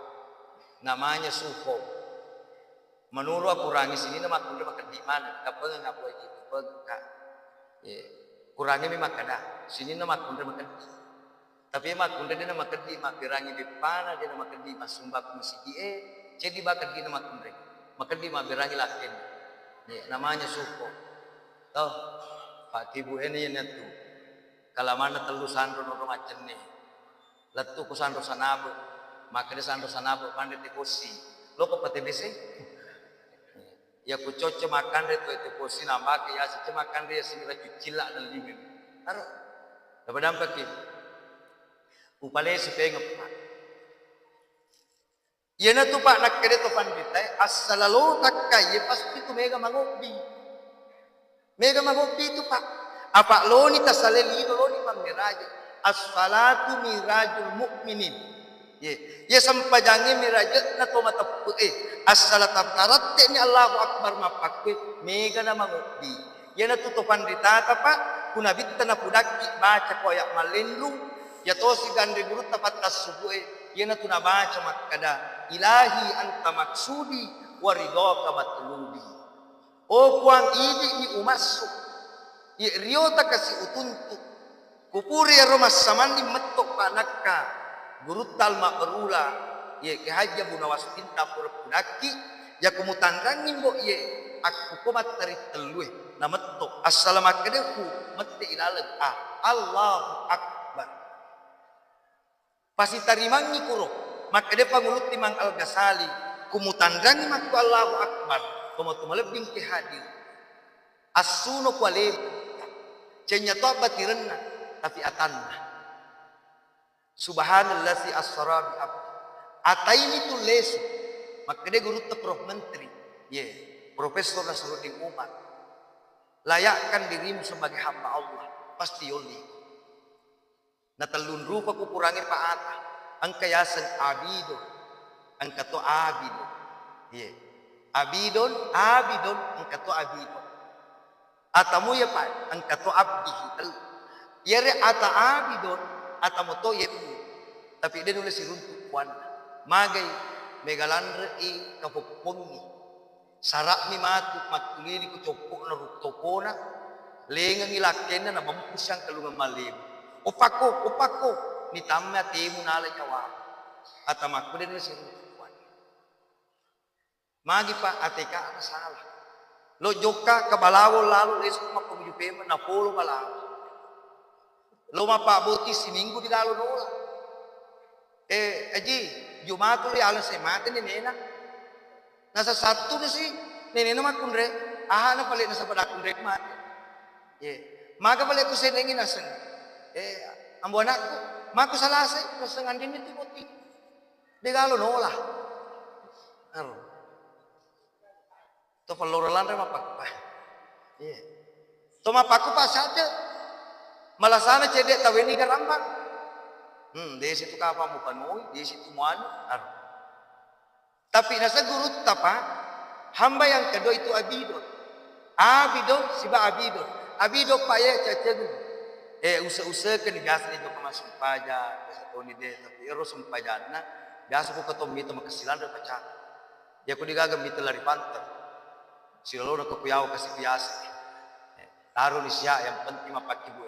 namanya suho. Menurut aku kurangi sini nama kundi makan di mana? Kapag nga po itu pagka. Ya. Kurangi mi makada. Sini nama kundi makan di. Tapi mak kundi dia nama kedi mak birangi di pana dia nama kedi mak sumbak masih jadi bakal di nama kundi. Makan di mak birangi lakin. Ya, namanya suho. Tahu? Pak Tibu ini yang itu. Kalau mana telu sandro noro macam ni. Letu ku sandro sanabu. Maka dia sandro sanabu pandai tikosi. Lo kok pati besi? Ya ku cocok makan dia tu tikosi nambah ke ya sih makan dia sini cuci lah dan limit. Taruh. Dapat dampak ni. Upale supaya ngepak. Ia na tu pak nak kede tu pandai. Asal-lalu tak kaya pasti tu mega mangopi. Mega magopi itu pak. Apa lo ni tasaleli lo ni pamiraja. As-salatu mirajul mukminin. Ye sampajangi miraja na to matapu as-salat tarat ni Allahu akbar mapakwe mega na magopi. Ye na tutupan ditata pak. Kunabit na pudaki baca koyak malendung. Ya to si gandri guru tapat kasubuh. Ye na tunabaca makkada. Ilahi anta maksudi waridaka matludi. O kuang idi ni umasuk. Ye riota kasi utuntuk. Kupuri ya romas samandi metok panakka. Gurutal makrula. Ye kehaja bunawas pinta purpudaki. Ya kumutandangin bo ye. Aku komat tarik telue. Na metok. Assalamualaikum. Mette ilalag. Allahu Akbar. Pasti tarimangi kuro. Maka dia pangulut timang Al-Ghazali. Kumutandangin makku Allahu Akbar. Tumo lebing ke hadir. Asuno kualeb. Cenya to batirenna tapi atanna. Subhanallazi asra bi abdi. Ataini tu lesu. Maka dia guru te prof menteri. Ye, Profesor Nasruddin Umar. Layakkan dirimu sebagai hamba Allah. Pasti yoli. Natalun rupa ku kurangi paata. Ang kayasan abido. Ang kato abido. Ye. Abidon, ang kato abidon. Atamu ya pak, ang kato abdihi. Yere ata abidon, atamu to ye. Tapi dia nulis runtuk kuan. Magai megalandre i kapukpungi. Sarak ni matu matulili ku copok na ruktokona. Lengang ilakena na mampus yang kalungan malim. Opako, ni tamya temu nala jawab. Atamakku dia nulis runtuk. Magi pa ateka salah. Lo joka kabalawo lalu esok mapamujupema na polo balawo. Lo mapabuti seminggu di galo nola. Aji Jumato li alas semate ni nena. Nasa satu na si nena makundre. Aha na palit nasa padakundre mate. Maga palit ko senengin nasan. Ambo anakku, maku salase nasa ngandin itu poti. Di galo nola. To palorolan re mapakpa. To mapaku pa saja. Malasana cedek taweni garambang. Desi tu kapa mo panoy, desi tu muano. Tapi nasa gurut tapa, hamba yang kedua itu abidon. Abidon siba abidon. Abidon pa ya cacegu. Usa-usa kan biasa ni joko masuk paja, biasa toni de tapi ero sumpajana. Biasa ko katomito makasilan re paca. Ya ko digagam mito lari pantar. Silo na kukuyaw kasi kuyasa. Taro ni siya, yang penting mapakibu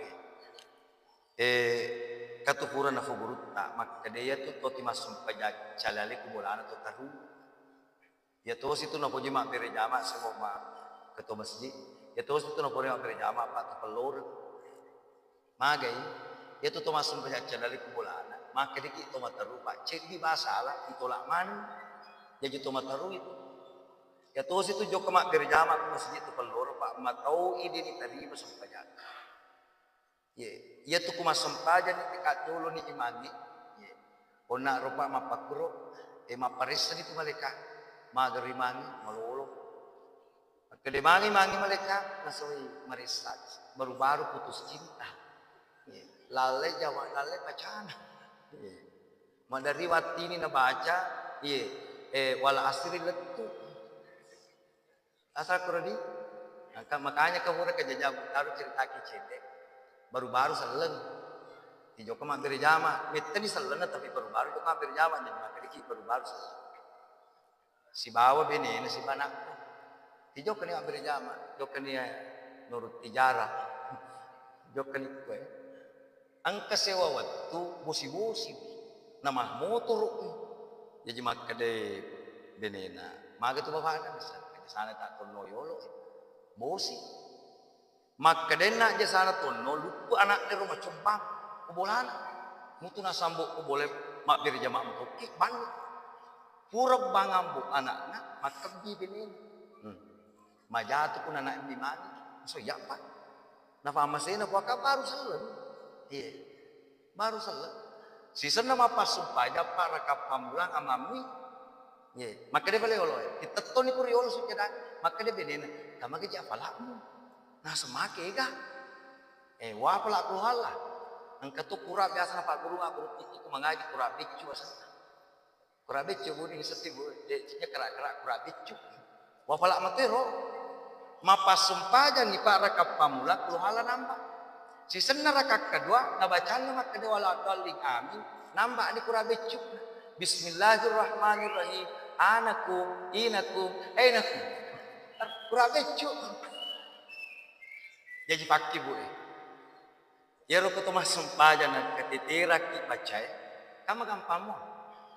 katupuran na fugurutta. Makadaya to toti masumpajak calali kumulana to taru. Ya tos itu na puji mak berejama semua mak ketua masjid. Ya tos itu na puji mak berejama pak to pelor. Magai, ya to masumpajak calali kumulana. Makadiki to mataru pak. Cek di masalah itolak man. Ya to mataru itu. Ya tos itu jo kemak berjama ke masjid itu pelor pak matau ide ni tadi bersempajan. Ya tu kumas sempajan ni dekat dulu ni imangi. Ona rupa mapakro maparisa itu mereka magarimangi malolo. Kedemangi mangi mereka nasoi marisat baru-baru putus cinta. Lale jawa lale pacana. Madari watini na baca wala asri letu. Asal kuradi, makanya kamu kejajah taruh cerita kecil, baru-baru seleng, Tijo ka mabir jama, metta di salana tapi baru-baru jo mabir jama jadi makadiki baru-baru. Si bawa bene si banak. Tijo ka ni mabir jama, jo ka ni nurut tijara. Jo ka ni kue. Ang kasewa waktu bosi-bosi nama motor jadi makade benena. Maga tu bapana bisa di sana tak tono yolo. Bosi. Makadena je sana tono lupa anak di rumah Jombang. Kubolan, mutu na sambuk ko boleh mak bir jama mutoki ban. Pura bangambu anaknya makam bibinin. Majatu pun anak di mana? So ya pak. Na famasena ko ka baru salah. Iya. Baru salah. Season na mapasok pa pak rakap pamulang amami. Iya. Maka dia balik olo. Kita toni ko riolo so kada. Maka dia benena. Kama ke jafala mo. Na semake ga. Wa pala ko hala. Ang katu kura biasa na Pak Guru aku itu mengaji kura bicu asal. Kura bicu budi setiap dia kerak-kerak kura bicu. Wa pala matero. Mapas sumpajan ni Pak rakap pamula lu hala nambah. Si senar rakak kedua na bacaan na kedua wala dalling amin nambah ni kura bicu. Bismillahirrahmanirrahim. Anakum inakum ainakum. Kura bicu. Jadi pakki bu. Ya ro ko masum paja na katitira ki bacay kama gampang mo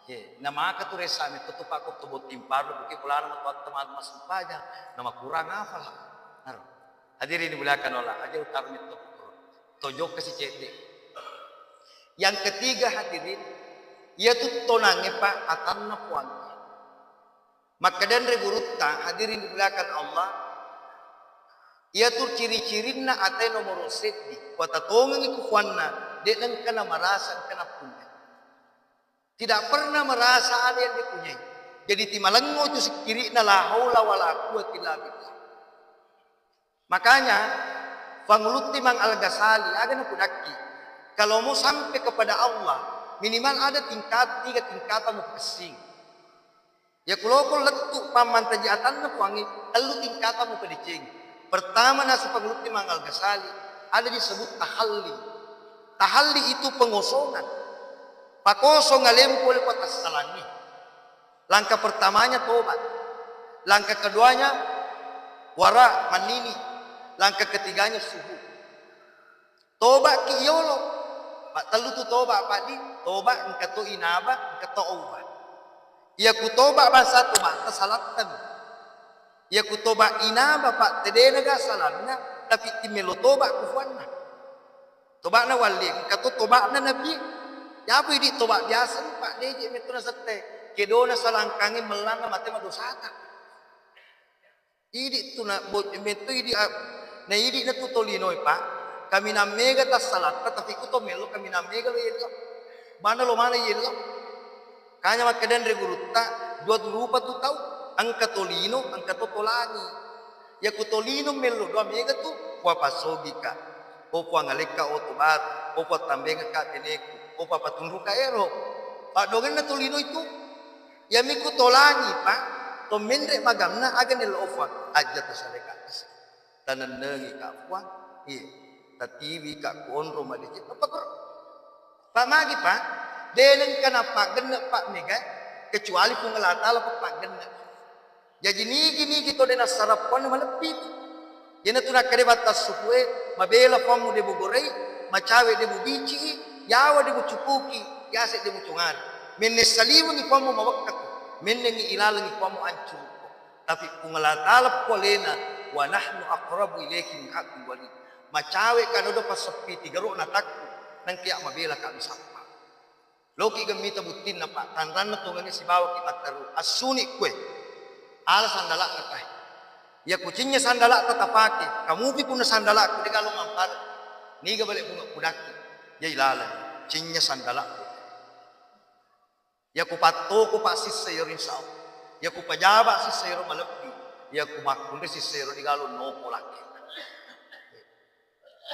ye nama ka tu resa mi tutu pa ko tubot timpar buki pulara mo tuat teman masum paja nama kurang hafal aro hadirin dimulakan Allah aja utar mi tojok ke si cete yang ketiga hadirin yaitu tonange pa atanna puan maka dan regurutta hadirin dimulakan Allah yaitu ciri-cirinna atay nomor seddi watatongang ikukuanna di nang kana marasan kana punya tidak pernah merasa ada yang dipunyai jadi timalengo itu sekiri na la haula wala quwwata illa billah makanya Panguluti Mang Al-Ghazali ada na kudaki kalau mau sampai kepada Allah minimal ada tiga tingkatan mau kesing ya kalau letuk pamantajatan na puangi lalu tingkatan mau pedicing. Pertama nasi Panguluti Mang Al-Ghazali ada disebut tahalli. Tahalli itu pengosongan. Pakosong ngalempo oleh patas salani. Langkah pertamanya tobat. Langkah keduanya wara manini. Langkah ketiganya suhu. Tobat ki yolo. Pak telu tu tobat pak di. Tobat engkau inaba engkau ubah. Ya ku tobat bahasa tobat tersalatan. Ya ku toba ina bapak tede naga salamnya tapi timelo toba kufuanna toba na wali katu toba na nabi ya apa ini toba biasa pak deje metuna sate kedona salangkangi melanga mate madosata idi tuna bot metu idi na idi na tutolino pak kami na mega tas salat tapi ku to melo kami na mega lo yelo mana yelo kanya makadan regurutta dua rupa tu tahu ang katolino, ang katotolani. Ya kutolino melo do amiga tu wa pasogi ka. O pa ngaleka o tubat, o pa tambenga ka teneku, o pa patunru ka ero. Pa dogen na tolino itu. Ya mi kutolani pa, to mendre magamna aga nil ofa aja to saleka. Tanan nengi ka kwa. Iya. Tatiwi ka konro madije. Apa ko? Pa magi pa, denen kana pa genna pa mega kecuali kung ngalata pa genna. Jadi ni kita dena sarapan malepi. Jena tu nak kare batas supue, mabela pamu de bugorei, macawe de bubici, yawa de bucupuki, yase de bucungan. Menne salimu ni pamu mawakkat, menne ni ilala ni pamu ancur. Tapi kungala talap kolena, wa nahnu aqrabu ilayki min haqqi wali. Macawe kanodo pasepi tigaro natakku, nang kaya mabela kami sapa. Loki gamita butin na pa, tanran na tungani si bawa ki mataru, asuni kue. Ala sandalak na tayo. Ya kucingnya sandalak tatapake. Kamupi pun na sandalak ko di kalong ampar. Niga balik bunga kudaki. Ya ilala. Cinya sandalak. Ya kupato ko pa si sayo rin sao. Ya kupajaba si sayo malapi. Ya kumakunde si sayo di kalong nopo laki.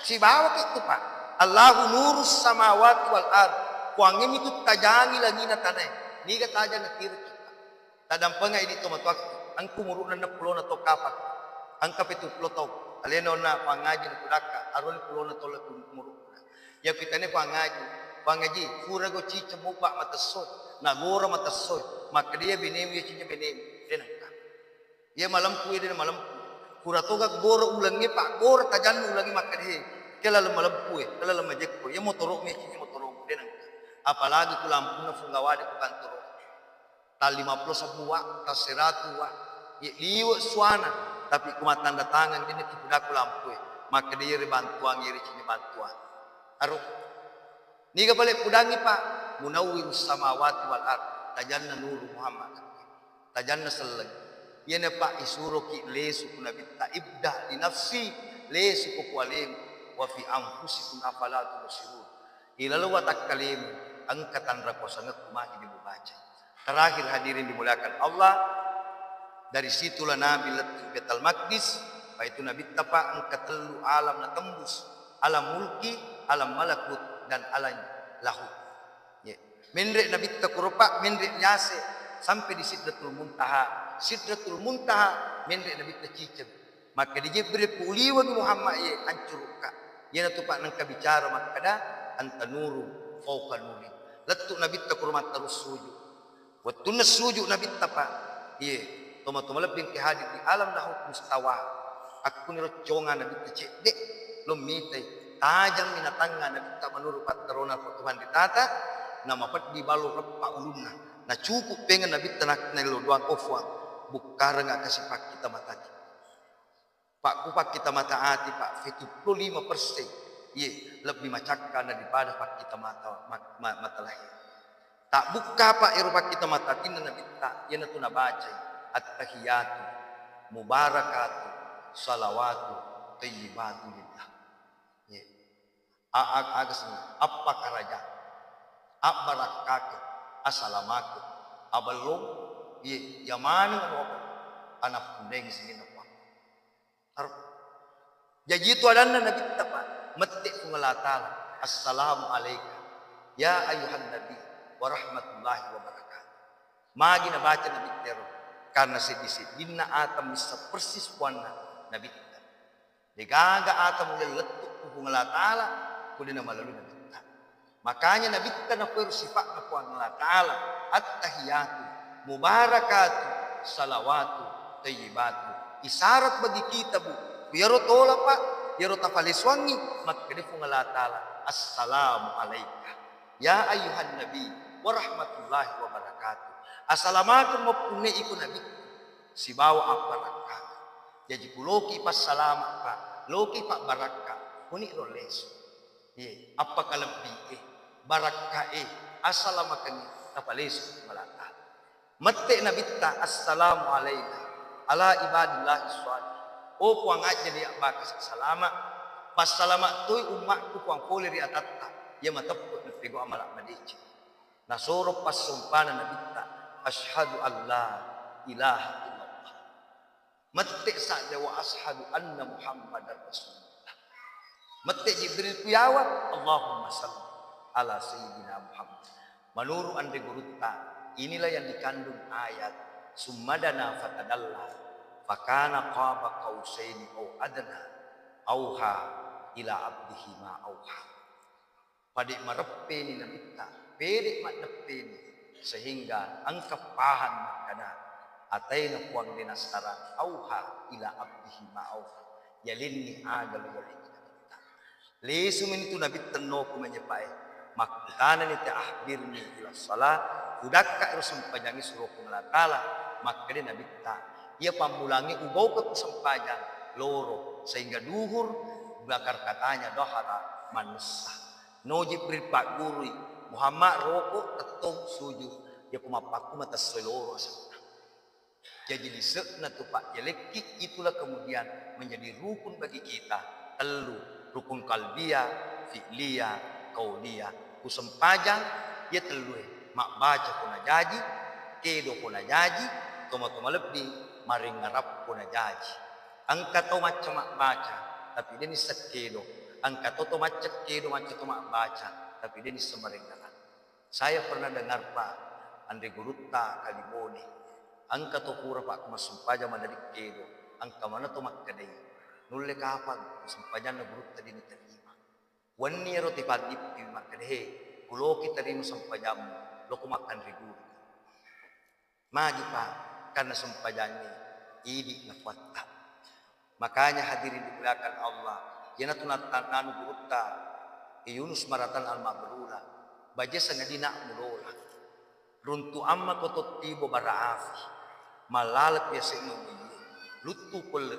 Si bawa itu pa. Allahu nurus samawati wal ard. Kuangin itu tajangi lagi na tanay. Niga tajan na kira kita. Tadampanga ini tumatwak. Ang kumurunan na pulo na to kapak. Ang kapitulo to. Aleno na pangaji na kudaka. Aron pulo na to kumuruna. Ya pitane pangaji, pura go cica mupa matasoy, nagora matasoy, maka dia binemi ya cica binemi, denangka. Ya malampu dia malampu, pura toga gora ulangi pak gora tajan ulangi maka dia, kelala malampu kelala majekko, ya motorok me cica motorok, denangka. Apalagi ku lampu na fungawade ku kantor, tal 50 sebuah, tal 100 wa, ya liwa suana, tapi ku matanda tangan dia tipudak ku lampu, maka dia bantuan iri cica bantuan. Aruh, niga balik pudangi pak, munawwir samawati wal ard, tajanna nuru Muhammad, tajanna sallag. Yana pak isuro ki lesu kuna bitta ibda di nafsi lesu ku kualim wa fi anfusikum afala tubsirun. Ilalu wa takkalim angkatan rakosa ngekumahi dibaca. Terakhir hadirin dimuliakan Allah, dari situlah Nabi letak Baitul Maqdis, itu Nabi tapa angkat telu alam na tembus, alam mulki, alam malakut dan alam lahut. Ya. Menrek Nabi takurupa, menrek nyase sampai di Sidratul Muntaha. Sidratul Muntaha menrek Nabi cicem. Maka di Jibril puliwa Muhammad ye ancurka. Yana tupak nang kabicara makada anta nuru fauqa nuri. Letuk Nabi takurumat terus sujud. Waktu sujud Nabi tapa. Ye, toma-toma lebih ke hadir di alam lahut mustawa. Aku ni rocongan Nabi cicek dek lomite. Tajam minatanga Nabi tak menurut patrona Tuhan ditata nama pat di balu repa ulunna na cukup pengen Nabi tenak nelo doang ofwang bukar enggak kasih pak kita mata hati pak kupak kita mata hati pak 75% ye lebih macakkan daripada pak kita mata lahir tak buka pak eropa kita mata hati Nabi tak yana tu baca at-tahiyatu mubarakatu salawatu tayyibatu lillah. Agasnya apa karaja abarakake assalamake abalong ye yamani ngopo anak kundeng sini napa ar jadi itu adana Nabi tapa metik pengelatala assalamu alayka ya ayuhan nabi wa rahmatullahi wa barakatuh magi na baca Nabi tero karena sedisi dinna atam bisa persis wana Nabi digaga atam mulai letuk pengelatala kudina malalui Nabi. Makanya Nabi na pero sifat na po Allah Ta'ala at-tahiyatu, mubarakatu, salawatu, tayyibatu. Isarat bagi kita bu. Yaro tola pa, yaro tapaliswangi, magkadifong Allah Ta'ala. Assalamu alayka. Ya ayuhan Nabi, wa rahmatullahi wa barakatuh. Assalamualaikum mo punay iko Nabi. Sibawa ang barakah. Jadi kuloki pa salamat pa, loki pa barakah. Kuni roleso. Ye, apa kalabbi barakah assalamualaikum tapales malata mette nabitta assalamu alayka ala ibadillah salih o kuang aja dia bakas salama pas salama toy umatku kuang pole ri atatta ya mataput nagtigo amalak madici nasoro pas sumpana nabitta asyhadu alla ilaha illallah mette sa wa ashhadu anna muhammadar rasul. Mati Jibril kuyawa Allahumma salli ala sayyidina Muhammad. Menurut ande gurutta inilah yang dikandung ayat summadana fatadalla fakana qaba qausaini au adna auha ila abdihi ma auha. Padik mareppe ni nabita pedek mak deppe ni sehingga angka pahan makana ataina puang dinastara auha ila abdihi ma auha yalinni agal yalin lesu itu Nabi tenno ku menyepai makana ni ta'ahbirni ila salat udakka sempajangi suruh pengelatala maka dia Nabi ta ia pamulangi ubau ke sempajang loro sehingga duhur bakar katanya dohara manusia no Jibril pak guru Muhammad rokok tetong sujud dia kumapaku mata seloro jadi lisekna tu pak jelekik itulah kemudian menjadi rukun bagi kita telu rukun kalbia, fi'liya, kauliya. Kusempajang, ya telue. Mak baca kuna jaji, kedo kuna jaji, toma-toma lebih, maring ngarap kuna jaji. Angka to macam mak baca, tapi dia ni sekedo. Angka to macam kedo macam to mak baca, tapi dia ni semaring ngarap. Saya pernah dengar Pak Andre Gurutta Kalibone. Angka to pura Pak kumasumpajang madadik kedo. Angka mana to mak kadai. Nulle kapan sempajan na gurutta din terima Wani roti pagi pi makan he. Kulo kita rin sampajam. Lo ko makan rigu. Magi pak karena sampajani idi na kuatta. Makanya hadirin dimuliakan Allah. Yana tunatan nanu gurutta. Yunus maratan al-mabrura. Bajasa ngadina mulola. Runtu amma kotot tibo baraafi. Malalap ya se'numi. Lutu pole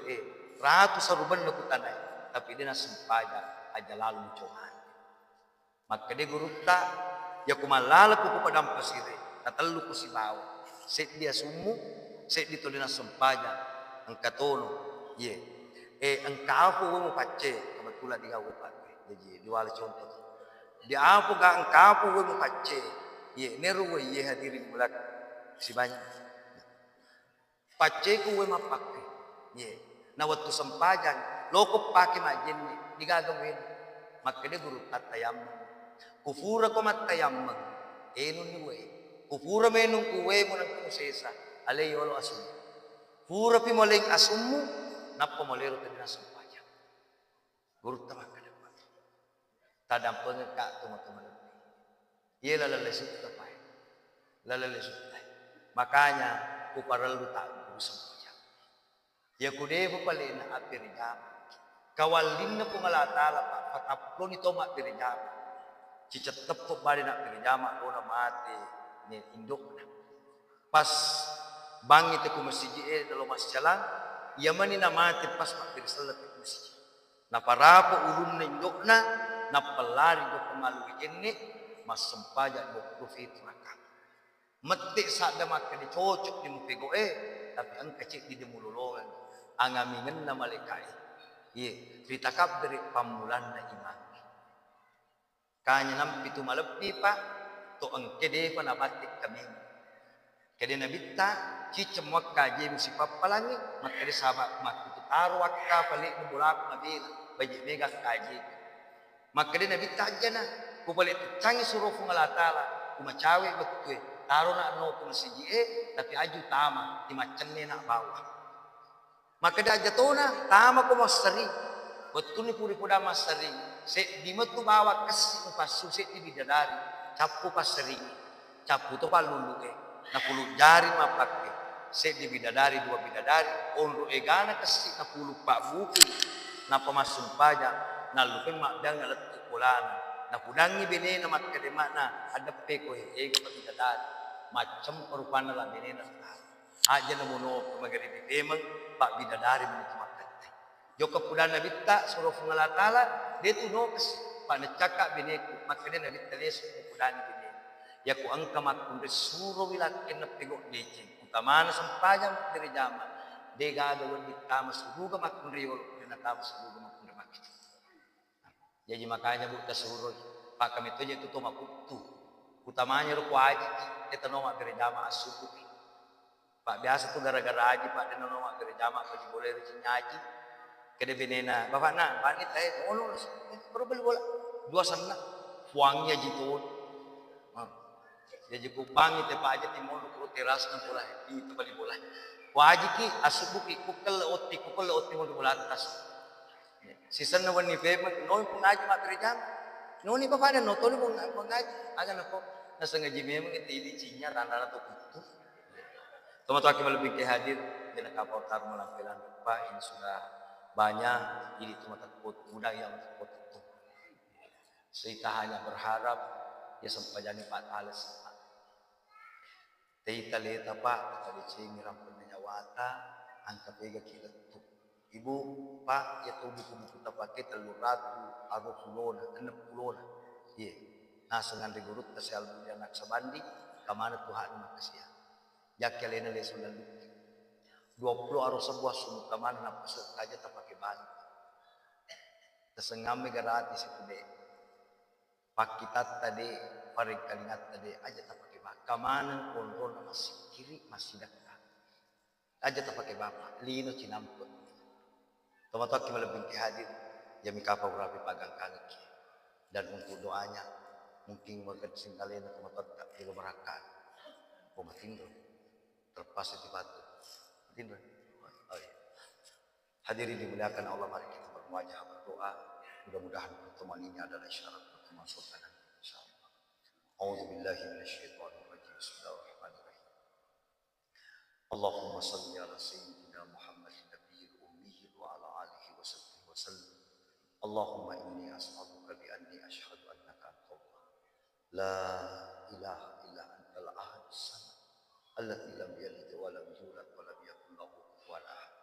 ratu saruban na kutanay. Tapi dia na sampaja aja lalu mucohan. Maka dia gurutta. Ya kumalalap ko padang pasire. Natalu ko si bawa. Set dia sumu. Set dito dia na sampaja. Ang katono. Ye. Ang kapo mo pace. Kebetulan di kau pace. Jadi dua contoh. Di apa ga ang kapo mo pace. Ye. Neru ye hadirin mulak. Si banyak. Pace ko mo mapake. Ye. Na waktu sampajan. Loko pake majen ni. Di gagawin. Maka dia guru tatayam. Kufura ko matayam. Enon ni we. Kufura menung kuwe mo ng kusesa. Alay yolo asum. Pura pi moling asummu. Napa molero tadi na sampajan. Guru tamang kadang. Tadang pengeka teman-teman. Ia lalalesut tapai. Lalalesut tapai. Makanya kuparal lu tak guru sampajan. Ya kude papalin na apirijam. Kawalin na pungalatala pa. Pataplo nito maapirijam. Cicatap po bali na apirijam. Ako na mati. Ni indok na. Pas bangit ako masiji dalam masjalan. Yaman ni namati pas maapirisala ti masjid. Naparapo ulun na indok na. Napalari do pamaluwi ini. Mas sempaja do profit rakam. Mati sada maka dicocok di mupego tapi ang kecik di demululungan. Ang amingan na malikai. Ye, ritakap dari pamulan na iman. Kanya nampi tumalepi pa, to ang kede pa nabatik kami. Kede nabita, cicem wakka jem si papalangi, makade sama makutaro wakka palik nubulak nabila, bajik mega kaji. Makade nabita aja na, kupalik cangi suruh fungalatala, kumacawe betul. Taro na no kumasiji tapi aju tama, timacenne na bawah. Maka dia jatona tama ko masari. Betul ni puri-pura masari. Se di metu bawa kasih pasu se di bidadari. Capu pasari. Capu to palulu na pulu jari mapake. Se di bidadari dua bidadari. Onro egana kasih na pulu pak buku. Na pamasum pajak. Na lupen makdang na letuk kulana. Na pudangi bine na matkadema na adape ko ega pa bidadari. Macam perupana lah bine na aja na muno magari di temang. Pak bidadari menikmati. Jo kepudan Nabi tak suruh fungalatala dia tu nokas pak necakak bineku maka dia Nabi teles kepudan bine. Ya ku angka makun suruh wilakin na pegok dece. Utamana sampajang dari jama. De gado di tama suruga makun riol na tama suruga makun makit. Jadi makanya buka suruh pak kami tu je tu makutu. Utamanya ru kuaji kita noma dari jama asuku. Pak biasa tuh gara-gara aja Pak dia nolong agak jamak bagi boleh rezeki ngaji. Kede benena, bapak nak, banit ono perlu beli bola. Dua sana, fuangnya jitu. Jadi kupangi te Pak aja timon ku teras na bola, itu beli bola. Waji ki asubuki kukel oti mo bola atas. Season na wani payment, no pun ngaji mak kerja. No ni bapak ada no to ni pun ngaji. Aga na po, nasa ngaji memang itu cinya randa to kutu. Teman-teman kita lebih hadir dengan kaportar melampilan Pak ini sudah banyak jadi teman-teman muda yang support itu. Saya hanya berharap ya sampai jadi Pak Alas. Kita lihat Pak tadi cingiram penyawata angka pega kita tuh. Ibu Pak ya tuh buku-buku tapake telur ratu arus lona 60 lona. Iya. Nah sengan digurut kesal anak sabandi kemana Tuhan makasih. Yakelena le sudah 20 arus sebuah sumut taman na pasok aja tak pakai ban. Tesengame gratis itu deh. Pakitat tadi paring kalingat tadi aja tak pakai ban. Kamanan kontrol masih kiri masih dekat. Aja tak pakai bapak. Lino cinamput. Teman-teman kita lebih hadir. Jami kapal berapi pagang kaki. Dan untuk doanya mungkin mengenai kalian teman-teman tak perlu berakan. Pematindo. Terpas di batu. Oh, iya. Hadirin dimuliakan Allah, mari kita berwajah berdoa. Mudah-mudahan pertemuan ini adalah isyarat pertemuan surga nanti insyaallah. A'udzubillahi minasyaitonir rajim. Bismillahirrahmanirrahim. Allahumma salli ala sayyidina Muhammadin nabiyil ummi wa ala alihi wa sahbihi wa sallam. Allahumma inni as'aluka bi anni ashhadu annaka antallah la ilaha illa antal ahad as-samad alladzi lam yalid wa lam yulad wa lam yakul lahu kufuwan ahad.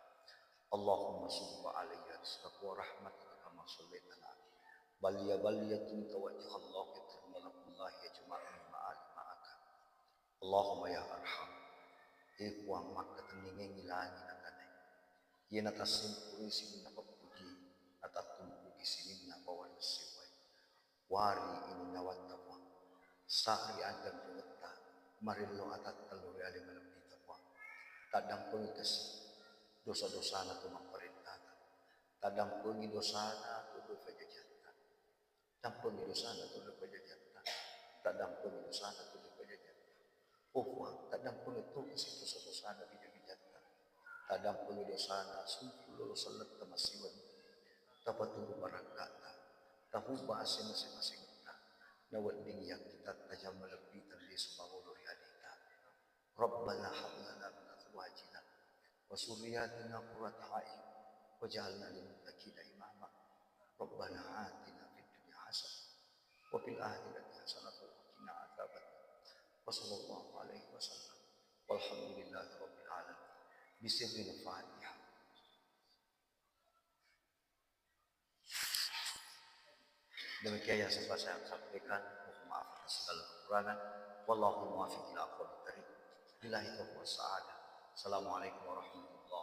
Allahumma subba alayya rizqaka wa rahmataka kama shallaita ala baliyatun tawajjahallahu yatrullahi yajma'u ma'al ma'aka. Allahumma ya arham ikuang maka teningin ngilangin akanay yen atasin puri sinin napapuji atatum puji sinin napawan siway wari ini nawatawa sari agan pungeta marillo atat taluri alim malapita wa tadang pungkas dosa-dosa na tumaparintatan tadang pungi dosa na tuloy pajajatan tadang pungi dosa na tuloy pajajatan tadang pungi dosa na tuloy pajajatan. Uhwa, tadang pun itu kesitu dosa na bijak-bijakta. Tadang pun dosana sumpulo salat tamasiwan. Tapaturo barakata. Tahuba asin masing-masing ta. Nawading yak kita tajam malapitan di sumanguluri adita. Rabbana hablana min azwajina wa surriyatina qurrata a'yun waj'alna lil muttaqina imama. Rabbana atina fid dunya hasanah wa fil akhirati hasanah wa qina adzabannar. Wassallallahu alaihi wasallam walhamdulillahi rabbil alamin bisirril Fatihah. Demikian yang sempat saya sampaikan. Mohon maaf atas segala kekurangan. Wallahu muwaffiq ila aqwamit thariq. Billahi taufiq was sa'adah. Assalamualaikum warahmatullahi